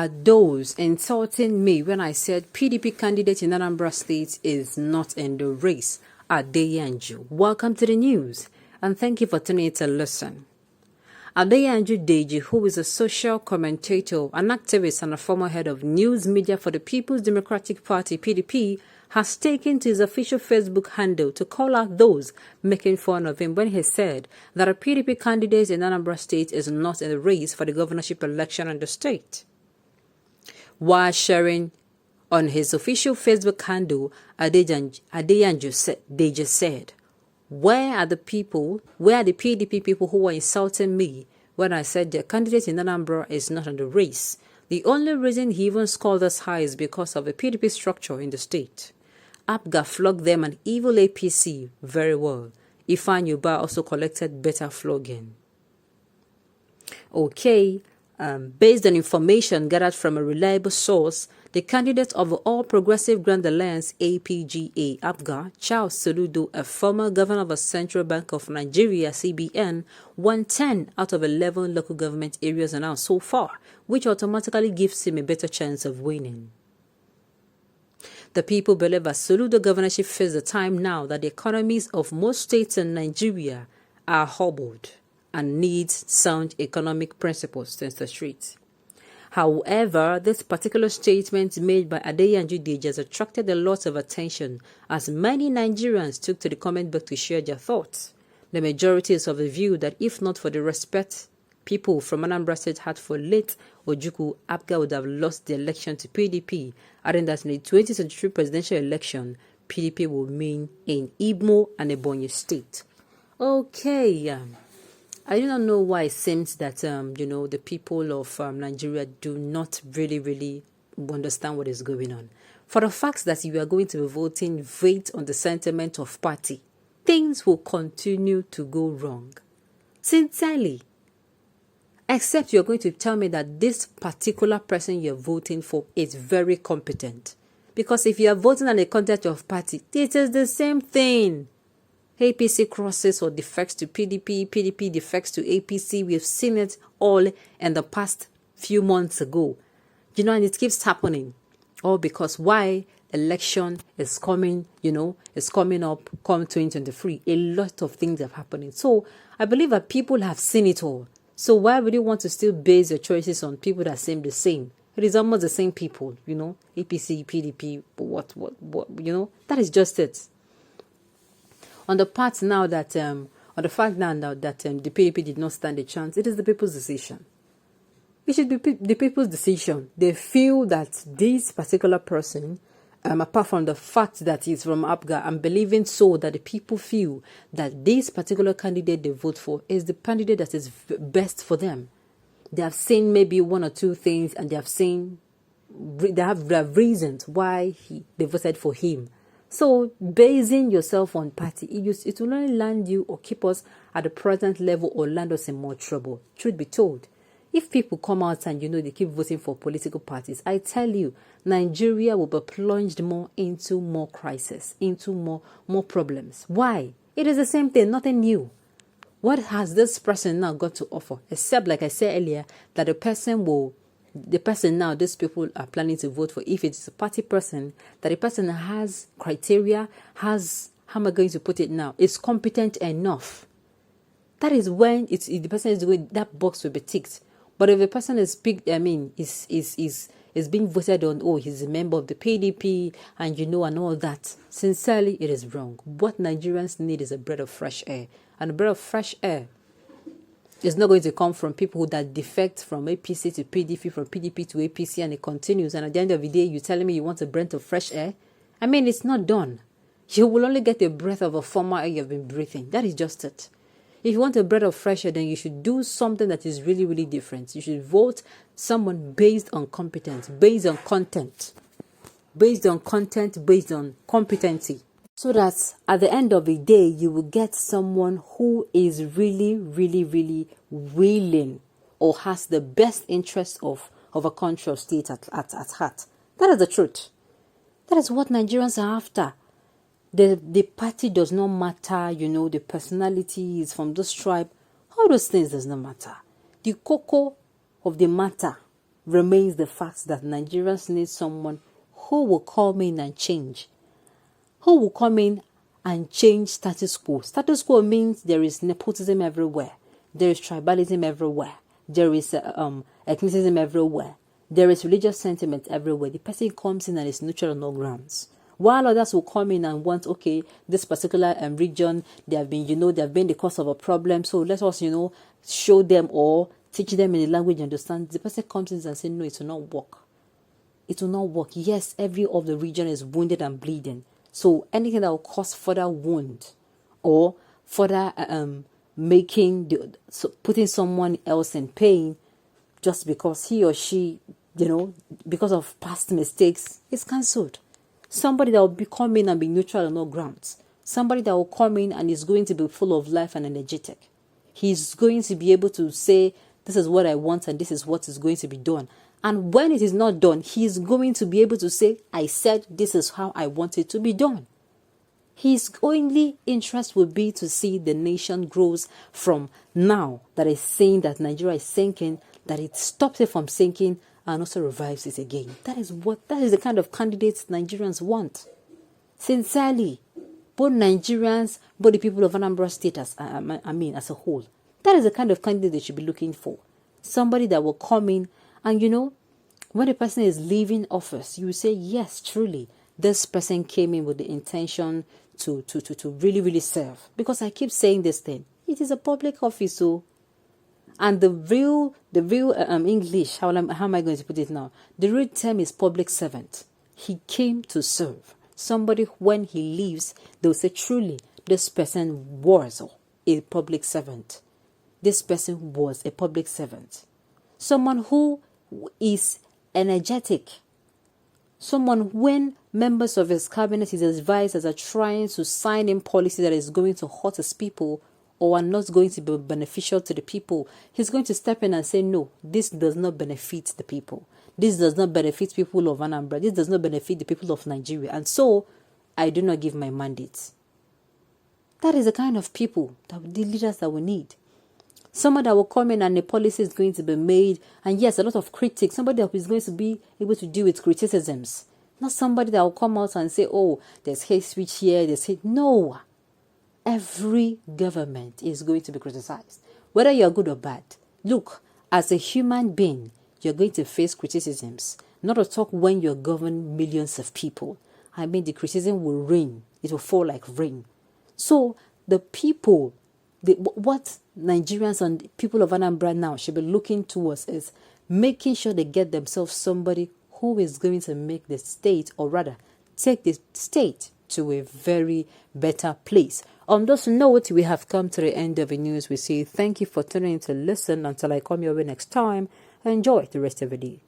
are those insulting me when I said PDP candidate in Anambra State is not in the race? Adeyanju. Welcome to the news, and thank you for tuning in to listen. Adeyanju Deji, who is a social commentator, an activist, and a former head of news media for the People's Democratic Party (PDP), has taken to his official Facebook handle to call out those making fun of him when he said that a PDP candidate in Anambra State is not in the race for the governorship election in the state. While sharing on his official Facebook handle, Adeyanju Deji said, Where are the PDP people who were insulting me when I said the candidate in Anambra is not in the race? The only reason he even scored us high is because of the PDP structure in the state. APGA flogged them an evil APC very well. Ifan Yuba also collected better flogging. Okay, based on information gathered from a reliable source, the candidate of the All Progressive Grand Alliance APGA APGA, Charles Soludo, a former governor of the Central Bank of Nigeria CBN, won 10 out of 11 local government areas announced so far, which automatically gives him a better chance of winning. The people believe that Soludo governorship face the time now that the economies of most states in Nigeria are hobbled and needs sound economic principles to the street. However, this particular statement made by Adeyanju Deji has attracted a lot of attention as many Nigerians took to the comment book to share their thoughts. The majority is of the view that if not for the respect people from Anambra State had for late Ojukwu, APGA would have lost the election to PDP, adding that in the 2023 presidential election, PDP will win in Imo and Ebonyi State. Okay, I do not know why it seems that, the people of Nigeria do not really understand what is going on. For the fact that you are going to be voting based on the sentiment of party, things will continue to go wrong. Sincerely. Except you're going to tell me that this particular person you're voting for is very competent. Because if you are voting on the content of party, it is the same thing. APC crosses or defects to PDP, PDP defects to APC. We've seen it all in the past few months ago. And it keeps happening. All because why? Election is coming, it's coming up, come 2023. A lot of things are happening. So I believe that people have seen it all. So why would you want to still base your choices on people that seem the same? It is almost the same people, APC, PDP, what, that is just it. On the fact now that the PDP did not stand a chance, it is the people's decision. It should be the people's decision. They feel that this particular person, apart from the fact that he's from APGA, I'm believing so that the people feel that this particular candidate they vote for is the candidate that is best for them. They have seen maybe one or two things, and they have reasons why they voted for him. So basing yourself on party, it will only land you or keep us at the present level or land us in more trouble. Truth be told, if people come out and they keep voting for political parties, I tell you, Nigeria will be plunged more into more crisis, into more problems. Why? It is the same thing, nothing new. What has this person now got to offer? Except, like I said earlier, that the person now, these people are planning to vote for, if it's a party person, that the person has criteria, how am I going to put it now? Is competent enough. That is when the person is doing that box will be ticked. But if the person is is being voted on, he's a member of the PDP and and all that, sincerely, it is wrong. What Nigerians need is a breath of fresh air. And a breath of fresh air is not going to come from people that defect from APC to PDP, from PDP to APC, and it continues. And at the end of the day, you're telling me you want a breath of fresh air? I mean, it's not done. You will only get a breath of a former air you've been breathing. That is just it. If you want a breath of fresh air, then you should do something that is really different. You should vote someone based on competence, based on content, based on competency. So that at the end of the day, you will get someone who is really willing or has the best interest of a country or state at heart. That is the truth. That is what Nigerians are after. The party does not matter, the personality is from this tribe. All those things does not matter. The cocoa of the matter, remains the fact that Nigerians need someone who will come in and change. Who will come in and change status quo. Status quo means there is nepotism everywhere. There is tribalism everywhere. There is ethnicism everywhere. There is religious sentiment everywhere. The person comes in and is neutral on all grounds. While others will come in and want, okay, this particular region, they have been the cause of a problem. So let us, show them or teach them in the language you understand. The person comes in and says, no, it will not work. It will not work. Yes, every of the region is wounded and bleeding. So anything that will cause further wound or further putting someone else in pain just because he or she, because of past mistakes, is cancelled. Somebody that will be coming and be neutral on all grounds. Somebody that will come in and is going to be full of life and energetic. He's going to be able to say, this is what I want and this is what is going to be done. And when it is not done, he's going to be able to say, I said this is how I want it to be done. His only interest would be to see the nation grows from now that is saying that Nigeria is sinking, that it stops it from sinking and also revives it again. That is the kind of candidates Nigerians want. Sincerely, both Nigerians, both the people of Anambra State as a whole. That is the kind of candidate they should be looking for. Somebody that will come in and when a person is leaving office, you will say, yes, truly, this person came in with the intention to really, really serve. Because I keep saying this thing. It is a public office, so. And the real English, how am I going to put it now? The real term is public servant. He came to serve. Somebody, when he leaves, they'll say, truly, this person was a public servant. This person was a public servant. Someone who is energetic. Someone, when members of his cabinet, his advisors are trying to sign in policy that is going to hurt his people or are not going to be beneficial to the people, he's going to step in and say, no, this does not benefit the people. This does not benefit people of Anambra. This does not benefit the people of Nigeria. And so, I do not give my mandate. That is the kind of people, the leaders that we need. Someone that will come in and the policy is going to be made. And yes, a lot of critics. Somebody that is going to be able to deal with criticisms. Not somebody that will come out and say, oh, there's hate speech here, there's hate. No. Every government is going to be criticized. Whether you're good or bad. Look, as a human being, you're going to face criticisms. Not to talk when you're governing millions of people. The criticism will rain. It will fall like rain. So, the people, what Nigerians and people of Anambra now should be looking towards is making sure they get themselves somebody who is going to make the state, or rather, take the state to a very better place. On this note, we have come to the end of the news. We say thank you for tuning in to listen. Until I come your way next time, enjoy the rest of the day.